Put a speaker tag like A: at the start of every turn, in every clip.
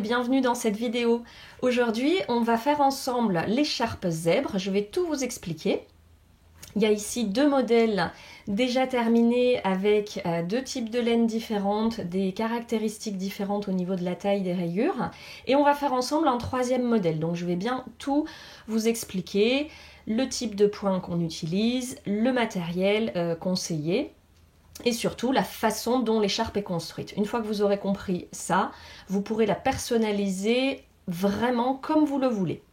A: et bienvenue dans cette vidéo. Aujourd'hui, on va faire ensemble l'écharpe zèbre. Je vais tout vous expliquer. Il y a ici deux modèles déjà terminés avec deux types de laine différentes, des caractéristiques différentes au niveau de la taille des rayures. Et on va faire ensemble un troisième modèle. Donc je vais bien tout vous expliquer, le type de point qu'on utilise, le matériel conseillé. Et surtout la façon dont l'écharpe est construite. Une fois que vous aurez compris ça, vous pourrez la personnaliser vraiment comme vous le voulez.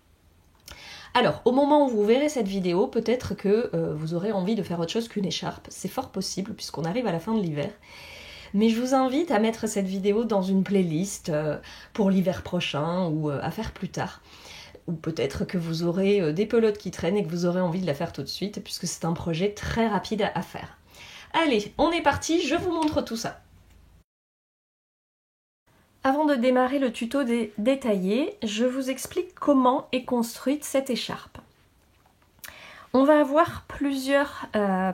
A: Alors, au moment où vous verrez cette vidéo, peut-être que vous aurez envie de faire autre chose qu'une écharpe. C'est fort possible puisqu'on arrive à la fin de l'hiver. Mais je vous invite à mettre cette vidéo dans une playlist pour l'hiver prochain ou à faire plus tard. Ou peut-être que vous aurez des pelotes qui traînent et que vous aurez envie de la faire tout de suite puisque c'est un projet très rapide à faire. Allez, on est parti, je vous montre tout ça. Avant de démarrer le tuto détaillé, je vous explique comment est construite cette écharpe. On va avoir plusieurs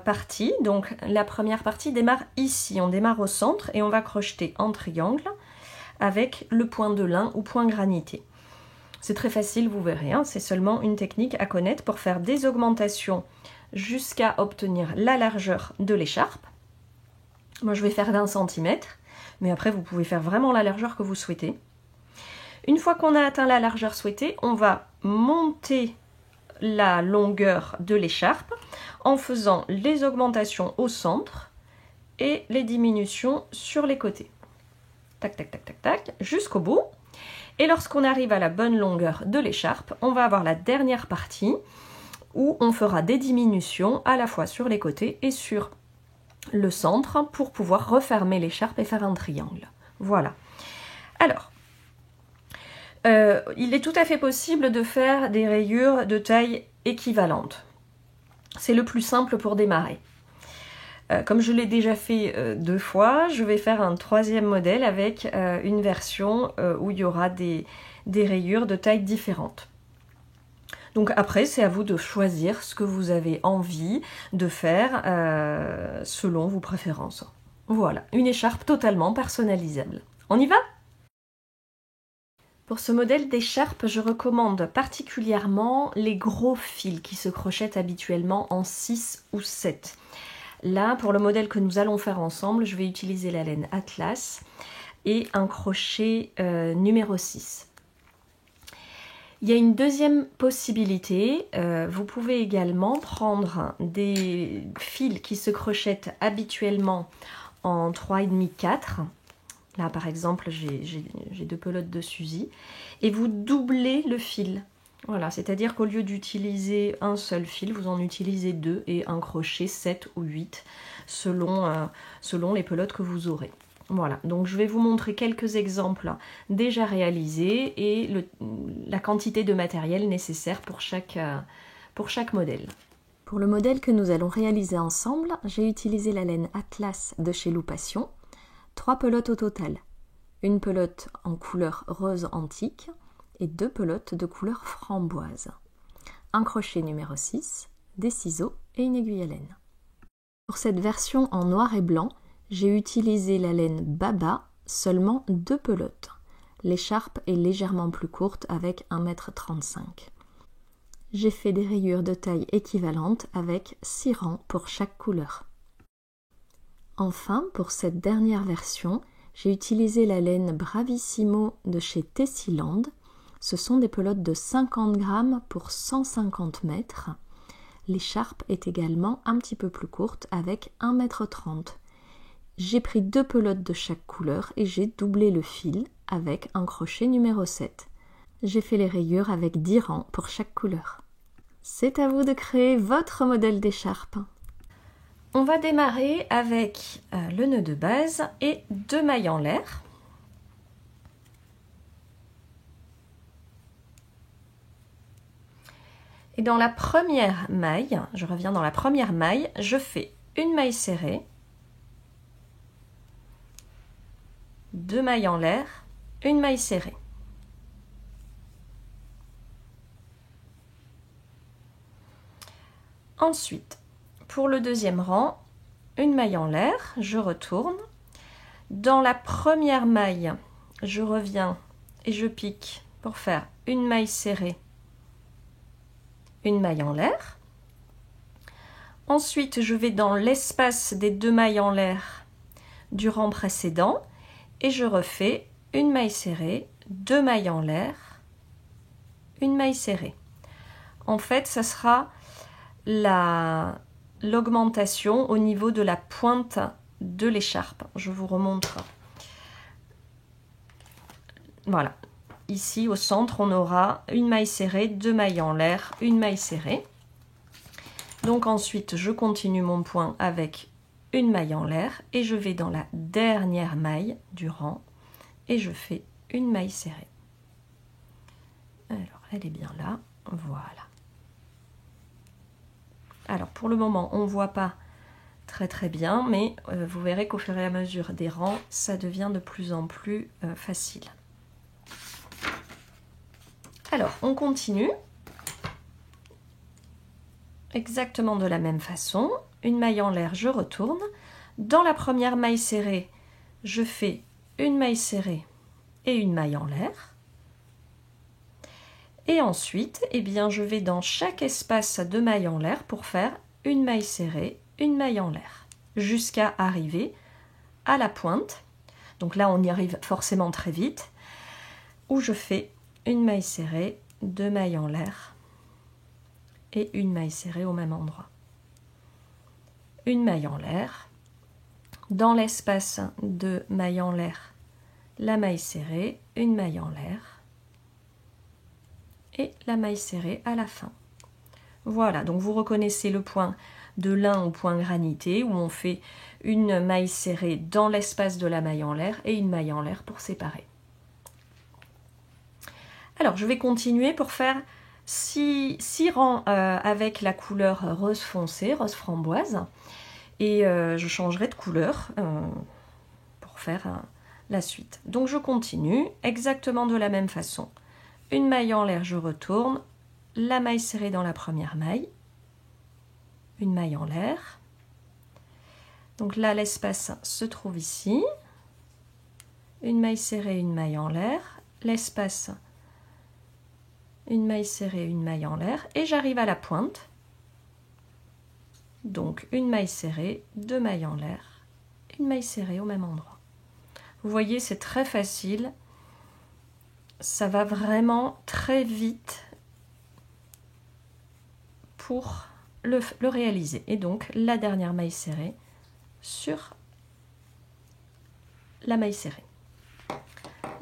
A: parties. Donc la première partie démarre ici, on démarre au centre et on va crocheter en triangle avec le point de lin ou point granité. C'est très facile, vous verrez, hein, c'est seulement une technique à connaître pour faire des augmentations jusqu'à obtenir la largeur de l'écharpe. Moi je vais faire 20 cm, mais après vous pouvez faire vraiment la largeur que vous souhaitez. Une fois qu'on a atteint la largeur souhaitée, on va monter la longueur de l'écharpe en faisant les augmentations au centre et les diminutions sur les côtés. Tac, tac, tac, tac, tac, jusqu'au bout. Et lorsqu'on arrive à la bonne longueur de l'écharpe, on va avoir la dernière partie où on fera des diminutions à la fois sur les côtés et sur le centre pour pouvoir refermer l'écharpe et faire un triangle. Voilà. Alors, il est tout à fait possible de faire des rayures de taille équivalente. C'est le plus simple pour démarrer. Comme je l'ai déjà fait 2 fois, je vais faire un troisième modèle avec une version où il y aura des rayures de taille différente. Donc après, c'est à vous de choisir ce que vous avez envie de faire selon vos préférences. Voilà, une écharpe totalement personnalisable. On y va ? Pour ce modèle d'écharpe, je recommande particulièrement les gros fils qui se crochettent habituellement en 6 ou 7. Là, pour le modèle que nous allons faire ensemble, je vais utiliser la laine Atlas et un crochet numéro 6. Il y a une deuxième possibilité, vous pouvez également prendre des fils qui se crochettent habituellement en 3,5-4. Là par exemple j'ai 2 pelotes de Suzy et vous doublez le fil. Voilà, c'est-à-dire qu'au lieu d'utiliser un seul fil, vous en utilisez 2 et un crochet 7 ou 8 selon les pelotes que vous aurez. Voilà, donc je vais vous montrer quelques exemples déjà réalisés et la quantité de matériel nécessaire pour chaque modèle. Pour le modèle que nous allons réaliser ensemble, j'ai utilisé la laine Atlas de chez Loupation, 3 pelotes au total. Une pelote en couleur rose antique et 2 pelotes de couleur framboise. Un crochet numéro 6, des ciseaux et une aiguille à laine. Pour cette version en noir et blanc, j'ai utilisé la laine Baba, seulement 2 pelotes. L'écharpe est légèrement plus courte avec 1,35 m. J'ai fait des rayures de taille équivalente avec 6 rangs pour chaque couleur. Enfin, pour cette dernière version, j'ai utilisé la laine Bravissimo de chez Tessiland. Ce sont des pelotes de 50 g pour 150 m. L'écharpe est également un petit peu plus courte avec 1,30 m. J'ai pris 2 pelotes de chaque couleur et j'ai doublé le fil avec un crochet numéro 7. J'ai fait les rayures avec 10 rangs pour chaque couleur. C'est à vous de créer votre modèle d'écharpe. On va démarrer avec le nœud de base et 2 mailles en l'air. Et dans la première maille, je reviens dans la première maille, je fais une maille serrée, 2 mailles en l'air, une maille serrée. Ensuite, pour le deuxième rang, une maille en l'air, je retourne. Dans la première maille, je reviens et je pique pour faire une maille serrée, une maille en l'air. Ensuite, je vais dans l'espace des 2 mailles en l'air du rang précédent et je refais une maille serrée, 2 mailles en l'air, une maille serrée. En fait, ça sera l'augmentation au niveau de la pointe de l'écharpe. Je vous remontre. Voilà. Ici, au centre, on aura une maille serrée, 2 mailles en l'air, une maille serrée. Donc ensuite, je continue mon point avec une maille en l'air et je vais dans la dernière maille du rang et je fais une maille serrée. Alors, elle est bien là. Voilà. Alors, pour le moment, on ne voit pas très bien, mais vous verrez qu'au fur et à mesure des rangs, ça devient de plus en plus facile. Alors, on continue. Exactement de la même façon. Une maille en l'air, je retourne. Dans la première maille serrée, je fais une maille serrée et une maille en l'air. Et ensuite, eh bien, je vais dans chaque espace de maille en l'air pour faire une maille serrée, une maille en l'air, jusqu'à arriver à la pointe. Donc là, on y arrive forcément très vite, où je fais une maille serrée, 2 mailles en l'air et une maille serrée au même endroit. Une maille en l'air. Dans l'espace de maille en l'air, la maille serrée, une maille en l'air et la maille serrée à la fin. Voilà, donc vous reconnaissez le point de lin au point granité où on fait une maille serrée dans l'espace de la maille en l'air et une maille en l'air pour séparer. Alors je vais continuer pour faire 6 rangs avec la couleur rose foncé, rose framboise, et je changerai de couleur pour faire la suite. Donc je continue exactement de la même façon. Une maille en l'air, je retourne, la maille serrée dans la première maille, une maille en l'air. Donc là, l'espace se trouve ici. Une maille serrée, une maille en l'air. L'espace, une maille serrée, une maille en l'air. Et j'arrive à la pointe. Donc une maille serrée, 2 mailles en l'air, une maille serrée au même endroit. Vous voyez, c'est très facile. Ça va vraiment très vite pour le réaliser. Et donc la dernière maille serrée sur la maille serrée.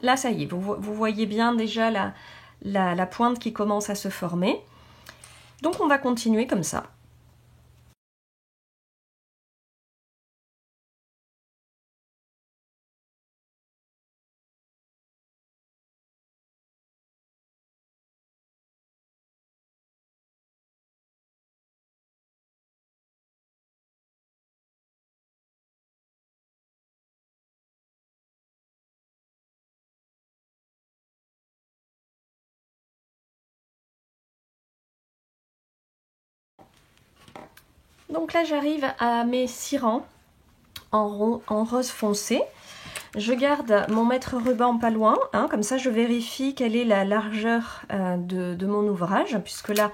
A: Là, ça y est, vous voyez bien déjà la pointe qui commence à se former. Donc on va continuer comme ça. Donc là, j'arrive à mes 6 rangs en rose foncé. Je garde mon mètre ruban pas loin, hein, comme ça je vérifie quelle est la largeur de mon ouvrage, puisque là,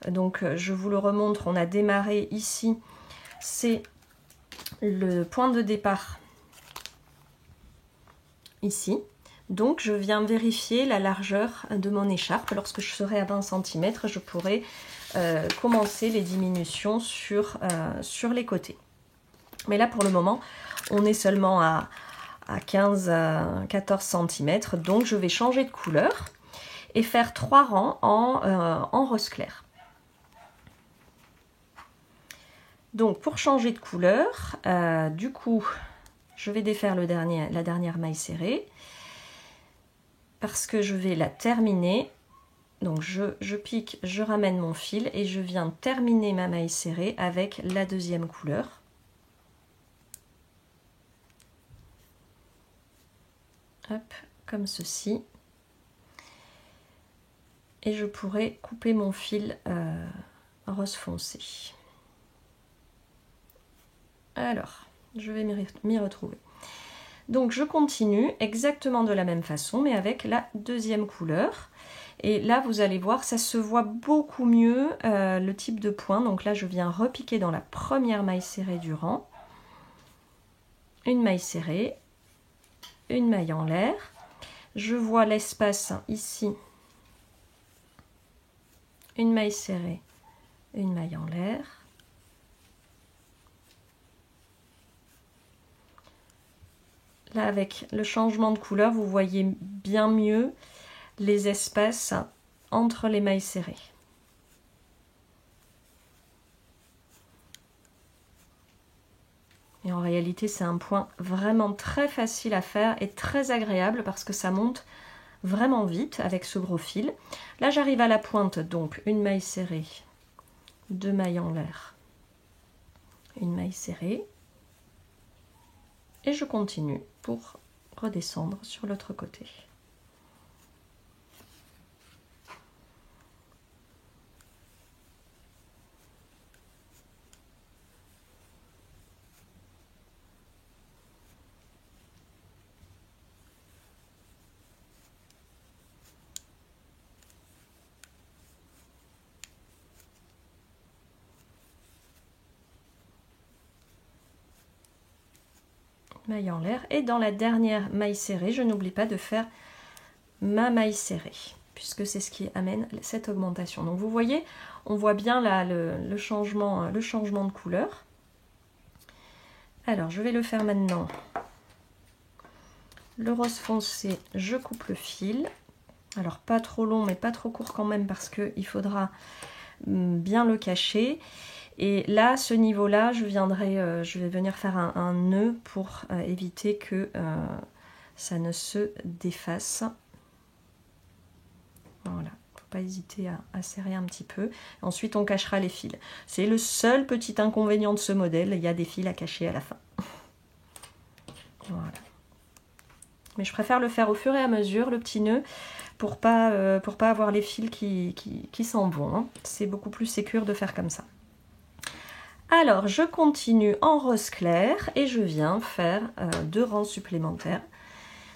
A: donc je vous le remontre, on a démarré ici, c'est le point de départ ici. Donc je viens vérifier la largeur de mon écharpe. Lorsque je serai à 20 cm, je pourrai commencer les diminutions sur les côtés. Mais là pour le moment, on est seulement à 15-14 cm, donc je vais changer de couleur et faire 3 rangs en rose clair. Donc pour changer de couleur, du coup, je vais défaire la dernière maille serrée parce que je vais la terminer. Donc je pique, je ramène mon fil et je viens terminer ma maille serrée avec la deuxième couleur. Hop, comme ceci. Et je pourrais couper mon fil rose foncé. Alors, je vais m'y retrouver. Donc je continue exactement de la même façon, mais avec la deuxième couleur. Et là, vous allez voir, ça se voit beaucoup mieux le type de point. Donc là, je viens repiquer dans la première maille serrée du rang. Une maille serrée, une maille en l'air. Je vois l'espace ici. Une maille serrée, une maille en l'air. Là, avec le changement de couleur, vous voyez bien mieux les espaces entre les mailles serrées. Et en réalité, c'est un point vraiment très facile à faire et très agréable parce que ça monte vraiment vite avec ce gros fil. Là, j'arrive à la pointe, donc une maille serrée, deux mailles en l'air, une maille serrée. Et je continue pour redescendre sur l'autre côté. Maille en l'air, et dans la dernière maille serrée, je n'oublie pas de faire ma maille serrée, puisque c'est ce qui amène cette augmentation. Donc vous voyez, on voit bien là le changement de couleur. Alors je vais le faire maintenant. Le rose foncé, je coupe le fil. Alors pas trop long, mais pas trop court quand même, parce qu'il faudra bien le cacher. Et là, à ce niveau-là, je vais venir faire un nœud pour éviter que ça ne se défasse. Voilà, faut pas hésiter à serrer un petit peu. Ensuite, on cachera les fils. C'est le seul petit inconvénient de ce modèle, il y a des fils à cacher à la fin. Voilà. Mais je préfère le faire au fur et à mesure, le petit nœud, pour pas avoir les fils qui s'en vont. Hein. C'est beaucoup plus sécure de faire comme ça. Alors, je continue en rose clair et je viens faire 2 rangs supplémentaires,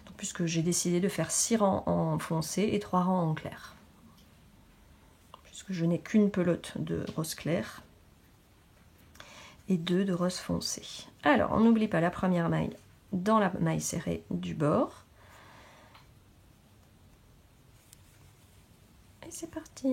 A: donc, puisque j'ai décidé de faire 6 rangs en foncé et 3 rangs en clair, puisque je n'ai qu'une pelote de rose clair et 2 de rose foncé. Alors, on n'oublie pas la première maille dans la maille serrée du bord. Et c'est parti!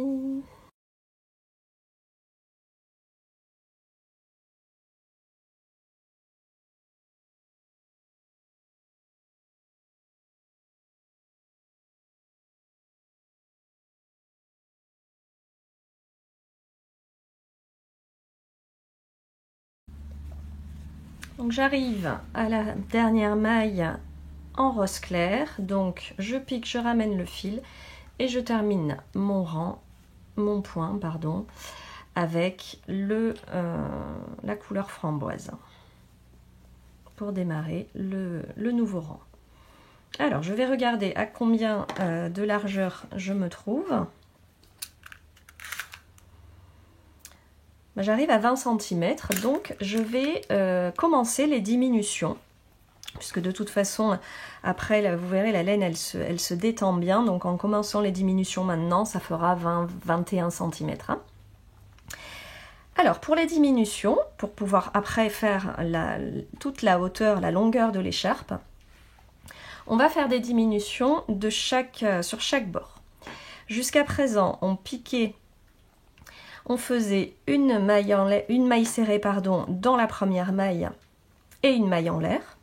A: Donc j'arrive à la dernière maille en rose clair, donc je pique, je ramène le fil et je termine mon point, avec la couleur framboise pour démarrer le nouveau rang. Alors je vais regarder à combien de largeur je me trouve. J'arrive à 20 cm, donc je vais commencer les diminutions, puisque de toute façon, après, là, vous verrez, la laine, elle se détend bien, donc en commençant les diminutions maintenant, ça fera 20-21 cm. Hein. Alors, pour les diminutions, pour pouvoir après faire toute la hauteur, la longueur de l'écharpe, on va faire des diminutions sur chaque bord. Jusqu'à présent, on faisait une maille serrée dans la première maille et une maille en l'air.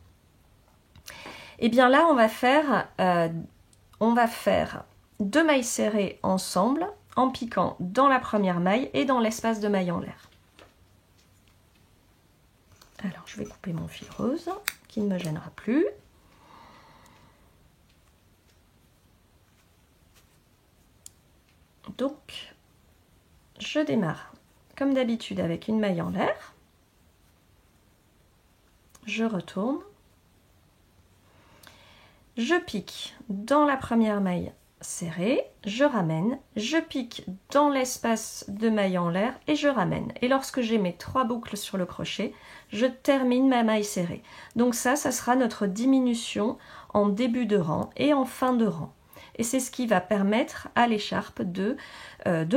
A: Et bien là, on va faire 2 mailles serrées ensemble en piquant dans la première maille et dans l'espace de maille en l'air. Alors, je vais couper mon fil rose qui ne me gênera plus. Donc, je démarre comme d'habitude avec une maille en l'air. Je retourne. Je pique dans la première maille serré, je ramène, je pique dans l'espace de maille en l'air et je ramène. Et lorsque j'ai mes 3 boucles sur le crochet, je termine ma maille serrée. Donc ça sera notre diminution en début de rang et en fin de rang. Et c'est ce qui va permettre à l'écharpe de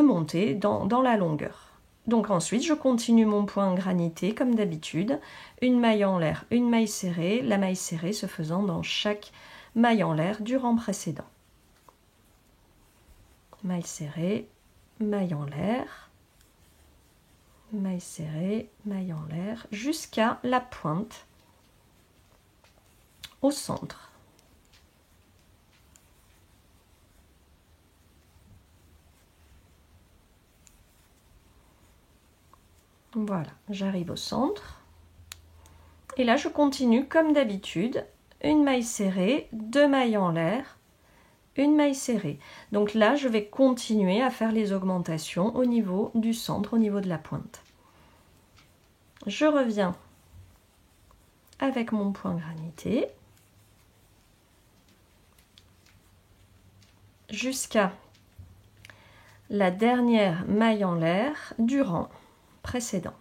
A: monter dans la longueur. Donc ensuite, je continue mon point granité comme d'habitude. Une maille en l'air, une maille serrée, la maille serrée se faisant dans chaque maille en l'air du rang précédent. Maille serrée, maille en l'air, maille serrée, maille en l'air, jusqu'à la pointe au centre. Voilà, j'arrive au centre. Et là, je continue comme d'habitude, une maille serrée, 2 mailles en l'air, une maille serrée. Donc là, je vais continuer à faire les augmentations au niveau du centre, au niveau de la pointe. Je reviens avec mon point granité jusqu'à la dernière maille en l'air du rang précédent.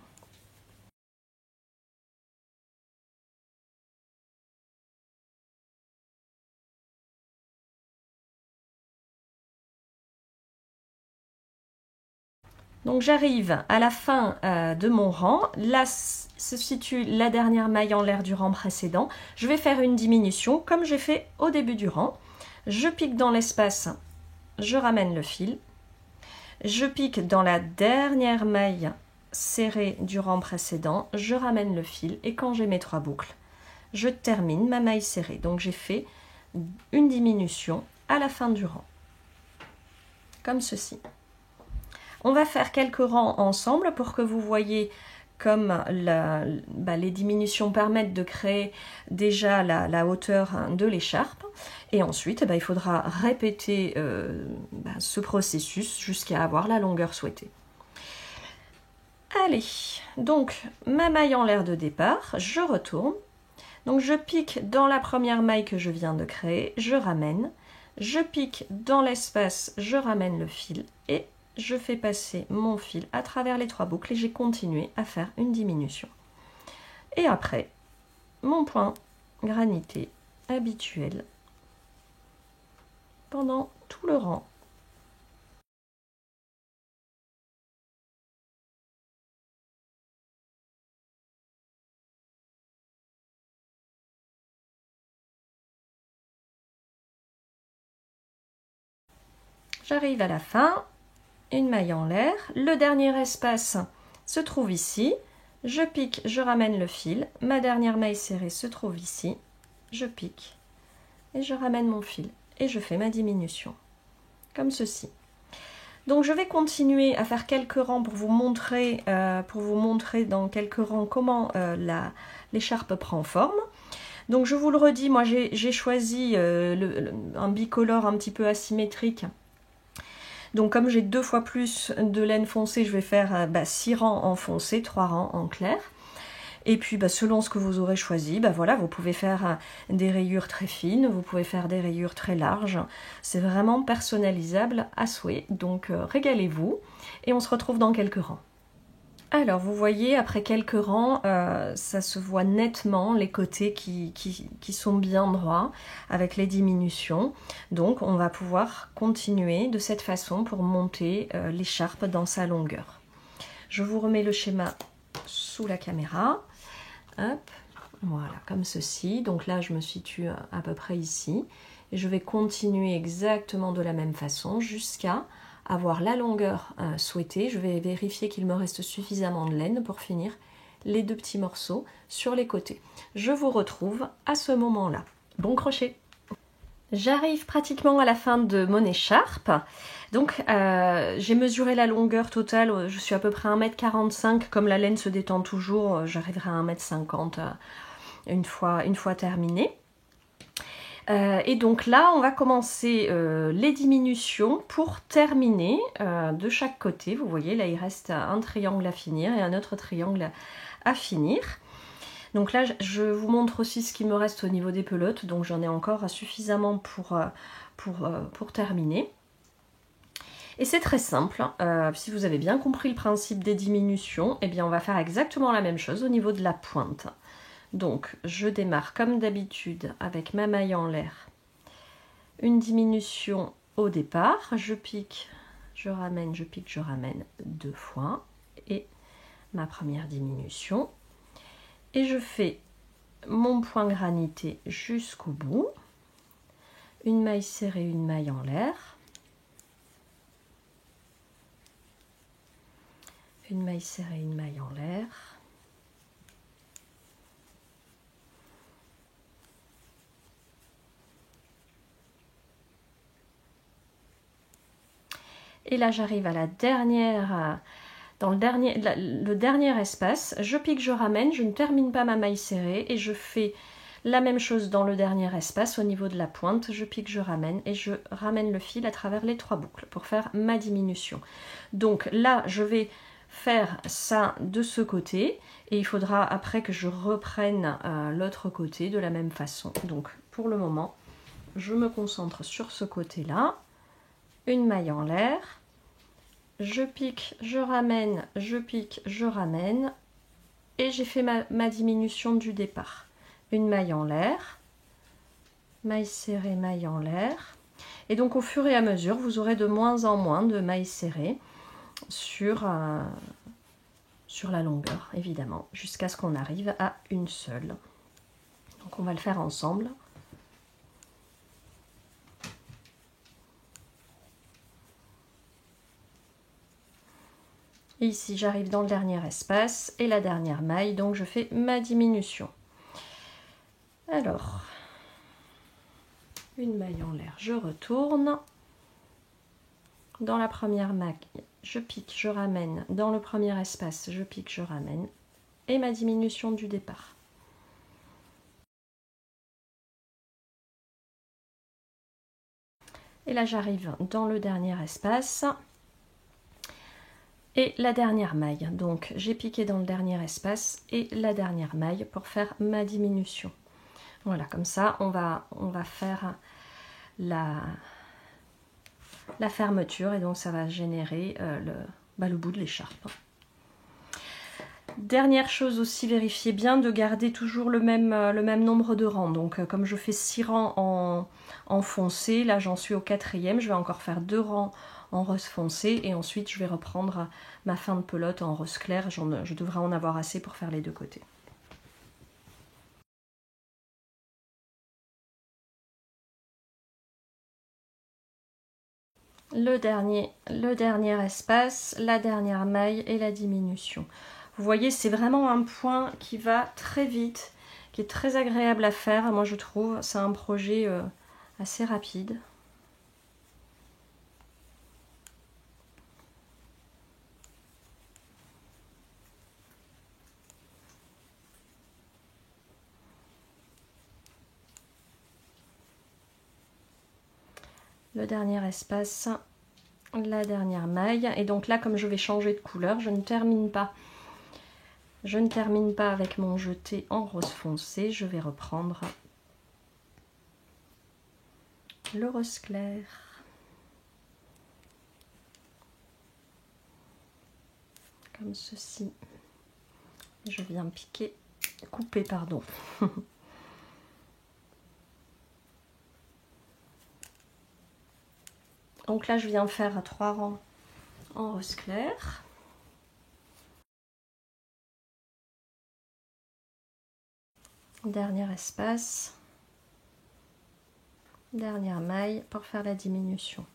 A: Donc j'arrive à la fin de mon rang, là se situe la dernière maille en l'air du rang précédent. Je vais faire une diminution comme j'ai fait au début du rang. Je pique dans l'espace, je ramène le fil. Je pique dans la dernière maille serrée du rang précédent, je ramène le fil et quand j'ai mes 3 boucles, je termine ma maille serrée. Donc j'ai fait une diminution à la fin du rang, comme ceci. On va faire quelques rangs ensemble pour que vous voyez comme les diminutions permettent de créer déjà la hauteur de l'écharpe. Et ensuite, il faudra répéter ce processus jusqu'à avoir la longueur souhaitée. Allez, donc ma maille en l'air de départ, je retourne. Donc je pique dans la première maille que je viens de créer, je ramène. Je pique dans l'espace, je ramène le fil et je fais passer mon fil à travers les 3 boucles et j'ai continué à faire une diminution. Et après, mon point granité habituel pendant tout le rang. J'arrive à la fin, une maille en l'air, le dernier espace se trouve ici, je pique, je ramène le fil, ma dernière maille serrée se trouve ici, je pique et je ramène mon fil et je fais ma diminution, comme ceci. Donc je vais continuer à faire quelques rangs pour vous montrer dans quelques rangs comment l'écharpe prend forme. Donc je vous le redis, moi j'ai choisi un bicolore un petit peu asymétrique. Donc comme j'ai 2 fois plus de laine foncée, je vais faire 6 rangs en foncé, 3 rangs en clair. Et puis selon ce que vous aurez choisi, voilà, vous pouvez faire des rayures très fines, vous pouvez faire des rayures très larges. C'est vraiment personnalisable à souhait, donc régalez-vous et on se retrouve dans quelques rangs. Alors vous voyez, après quelques rangs, ça se voit nettement les côtés qui sont bien droits avec les diminutions. Donc on va pouvoir continuer de cette façon pour monter l'écharpe dans sa longueur. Je vous remets le schéma sous la caméra. Hop, voilà, comme ceci. Donc là, je me situe à peu près ici. Et je vais continuer exactement de la même façon jusqu'à avoir la longueur souhaitée. Je vais vérifier qu'il me reste suffisamment de laine pour finir les 2 petits morceaux sur les côtés. Je vous retrouve à ce moment-là. Bon crochet! J'arrive pratiquement à la fin de mon écharpe. Donc j'ai mesuré la longueur totale, je suis à peu près 1,45 m. Comme la laine se détend toujours, j'arriverai à 1,50 m une fois terminée. Et donc là, on va commencer les diminutions pour terminer de chaque côté. Vous voyez, là, il reste un triangle à finir et un autre triangle à finir. Donc là, je vous montre aussi ce qui me reste au niveau des pelotes. Donc j'en ai encore suffisamment pour terminer. Et c'est très simple, si vous avez bien compris le principe des diminutions, eh bien on va faire exactement la même chose au niveau de la pointe. Donc je démarre comme d'habitude avec ma maille en l'air, une diminution au départ, je pique, je ramène, je pique, je ramène 2 fois, et ma première diminution, et je fais mon point granité jusqu'au bout, une maille serrée, une maille en l'air, une maille serrée, une maille en l'air, et là j'arrive à la dernière, dans le dernier espace, je pique, je ramène, je ne termine pas ma maille serrée et je fais la même chose dans le dernier espace au niveau de la pointe, je pique, je ramène et je ramène le fil à travers les 3 boucles pour faire ma diminution. Donc là je vais faire ça de ce côté et il faudra après que je reprenne l'autre côté de la même façon. Donc pour le moment je me concentre sur ce côté là, une maille en l'air, je pique, je ramène, je pique, je ramène et j'ai fait ma diminution du départ, une maille en l'air, maille serrée, maille en l'air, et donc au fur et à mesure vous aurez de moins en moins de mailles serrées sur la longueur évidemment, jusqu'à ce qu'on arrive à une seule. Donc on va le faire ensemble. Et ici j'arrive dans le dernier espace et la dernière maille, donc je fais ma diminution. Alors, une maille en l'air, je retourne. Dans la première maille, je pique, je ramène. Dans le premier espace, je pique, je ramène. Et ma diminution du départ. Et là, j'arrive dans le dernier espace. Et la dernière maille. Donc, j'ai piqué dans le dernier espace et la dernière maille pour faire ma diminution. Voilà, comme ça, on va faire la fermeture et donc ça va générer le bout de l'écharpe. Dernière chose aussi, vérifiez bien de garder toujours le même nombre de rangs. Donc comme je fais 6 rangs en foncé, là j'en suis au 4e, je vais encore faire 2 rangs en rose foncé et ensuite je vais reprendre ma fin de pelote en rose clair. Je devrais en avoir assez pour faire les 2 côtés. Le dernier espace, la dernière maille et la diminution. Vous voyez, c'est vraiment un point qui va très vite, qui est très agréable à faire, moi je trouve. C'est un projet assez rapide. Le dernier espace, la dernière maille. Et donc là, comme je vais changer de couleur, je ne termine pas. Je ne termine pas avec mon jeté en rose foncé. Je vais reprendre le rose clair. Comme ceci. Je viens piquer, couper, pardon. Donc là, je viens faire 3 rangs en rose clair. Dernier espace. Dernière maille pour faire la diminution.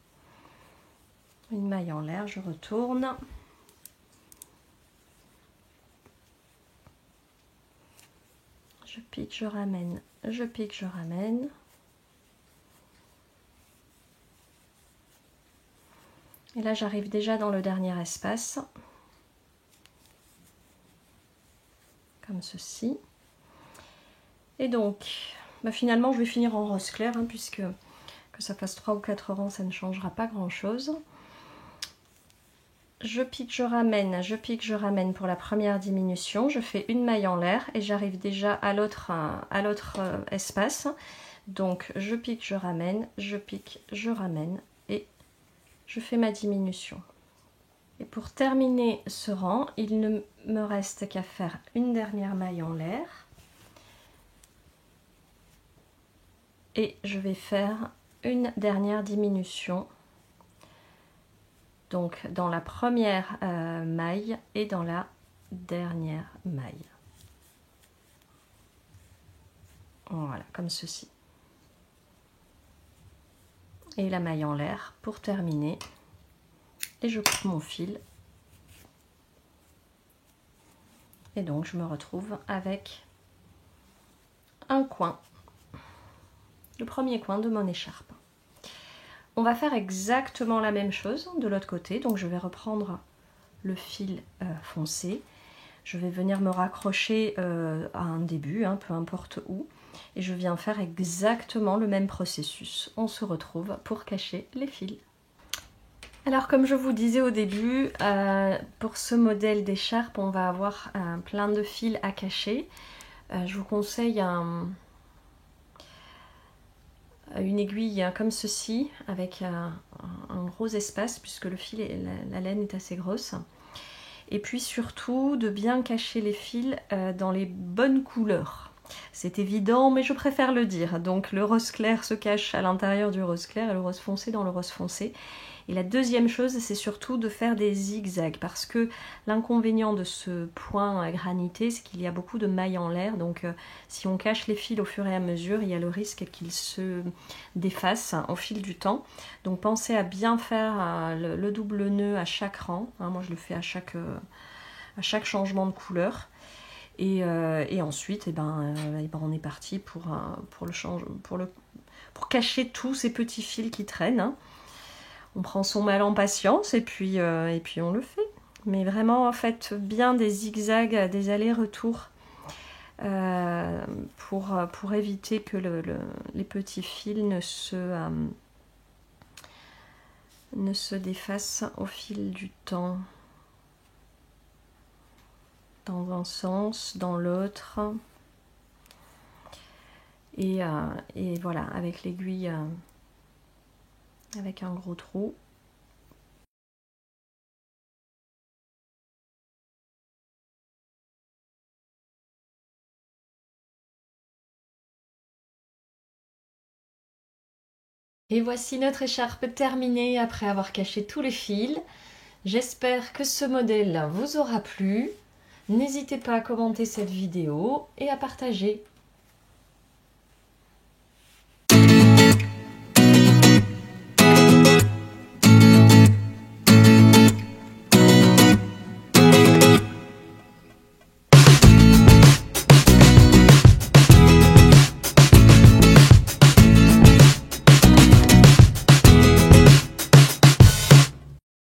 A: Une maille en l'air, je retourne. Je pique, je ramène, je pique, je ramène. Et là, j'arrive déjà dans le dernier espace. Comme ceci. Et donc, finalement, je vais finir en rose clair, hein, puisque que ça fasse 3 ou 4 rangs, ça ne changera pas grand-chose. Je pique, je ramène pour la première diminution. Je fais une maille en l'air et j'arrive déjà à l'autre espace. Donc je pique, je ramène, je pique, je ramène et je fais ma diminution. Et pour terminer ce rang, il ne me reste qu'à faire une dernière maille en l'air. Et je vais faire une dernière diminution. Donc dans la première maille et dans la dernière maille. Voilà, comme ceci. Et la maille en l'air pour terminer. Et je coupe mon fil. Et donc je me retrouve avec un coin. Le premier coin de mon écharpe. On va faire exactement la même chose de l'autre côté. Donc je vais reprendre le fil foncé. Je vais venir me raccrocher à un début, hein, peu importe où. Et je viens faire exactement le même processus. On se retrouve pour cacher les fils. Alors comme je vous disais au début, pour ce modèle d'écharpe, on va avoir plein de fils à cacher. Je vous conseille une aiguille comme ceci, avec un gros espace, puisque le fil et la laine est assez grosse. Et puis surtout, de bien cacher les fils dans les bonnes couleurs. C'est évident, mais je préfère le dire. Donc le rose clair se cache à l'intérieur du rose clair et le rose foncé dans le rose foncé. Et la deuxième chose, c'est surtout de faire des zigzags, parce que l'inconvénient de ce point granité, c'est qu'il y a beaucoup de mailles en l'air, donc si on cache les fils au fur et à mesure, il y a le risque qu'ils se défassent au fil du temps. Donc pensez à bien faire le double nœud à chaque rang, hein, moi je le fais à chaque changement de couleur. Et ensuite, on est parti pour cacher tous ces petits fils qui traînent, hein. On prend son mal en patience et puis on le fait. Mais vraiment, faites bien des zigzags, des allers-retours pour éviter que les petits fils ne se défassent au fil du temps. Dans un sens, dans l'autre. Et voilà, avec l'aiguille... avec un gros trou. Et voici notre écharpe terminée après avoir caché tous les fils. J'espère que ce modèle vous aura plu. N'hésitez pas à commenter cette vidéo et à partager.